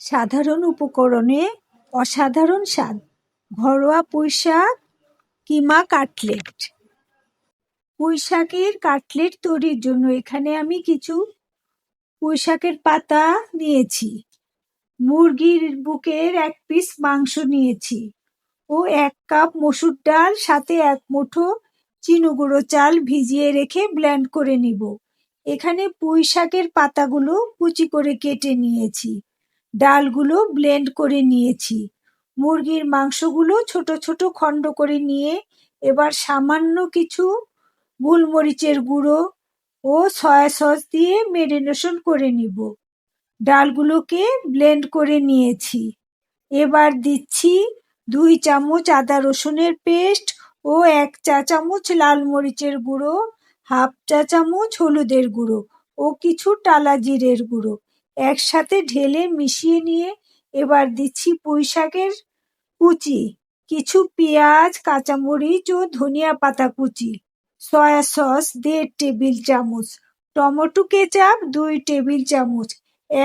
সাধারণ উপকরণে অসাধারণ স্বাদ। ঘরোয়া পুঁইশাক কিমা কাটলেট। পুঁইশাকের কাটলেট তৈরির জন্য এখানে আমি কিছু পুঁইশাকের পাতা নিয়েছি, মুরগির বুকের 1 পিস মাংস নিয়েছি ও 1 কাপ মসুর ডাল, সাথে 1 মুঠো চিনি চাল ভিজিয়ে রেখে ব্লেন্ড করে নিব। এখানে পুঁইশাকের পাতাগুলো কুচি করে কেটে নিয়েছি, ডালগুলো ব্লেন্ড করে নিয়েছি, মুরগির মাংসগুলো ছোট ছোট খণ্ড করে নিয়ে এবার সামান্য কিছু গোলমরিচের গুঁড়ো ও সয়া সস দিয়ে ম্যারিনেশন করে নিব। ডালগুলোকে ব্লেন্ড করে নিয়েছি। এবার দিচ্ছি 2 চামচ আদা রসুনের পেস্ট ও 1 চা চামচ লাল মরিচের গুঁড়ো, 1/2 চা চামচ হলুদের গুঁড়ো ও কিছু টালা জিরের গুঁড়ো। একসাথে ঢেলে মিশিয়ে নিয়ে এবার দিচ্ছি পুঁইশাকের কুচি, কিছু পেঁয়াজ, কাঁচামরিচ ও ধনিয়া পাতা কুচি, সয়া সস 1.5 টেবিল চামচ, টমেটো কেচাপ 2 টেবিল চামচ,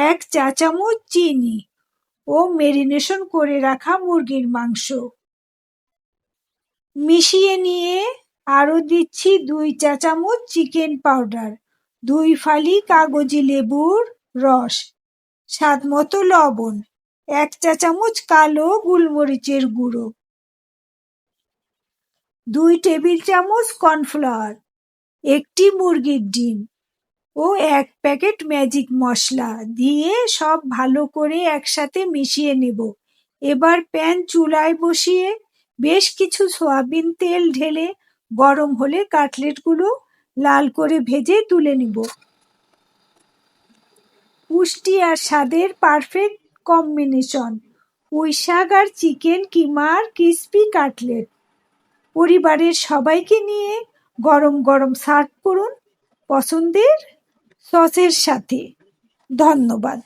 1 চা চামচ চিনি ও ম্যারিনেশন করে রাখা মুরগির মাংস মিশিয়ে নিয়ে আরো দিচ্ছি 2 চা চামচ চিকেন পাউডার, 2 ফালি কাগজি লেবুর রস, স্বাদ মতো লবণ, 1 চা চামচ কালো গোলমরিচের গুঁড়ো, 2 টেবিল চামচ কর্নফ্লাওয়ার, 1টি মুরগির ডিম ও 1 প্যাকেট ম্যাজিক মশলা দিয়ে সব ভালো করে একসাথে মিশিয়ে নেব। এবার প্যান চুলায় বসিয়ে বেশ কিছু সয়াবিন তেল ঢেলে গরম হলে কাটলেটগুলো লাল করে ভেজে তুলে নিব। পুষ্টি আর স্বাদের পারফেক্ট কম্বিনেশন, পুঁইশাক আর চিকেন কিমার ক্রিস্পি কাটলেট। পরিবারের সবাইকে নিয়ে গরম গরম সার্ভ করুন পছন্দের সসের সাথে। ধন্যবাদ।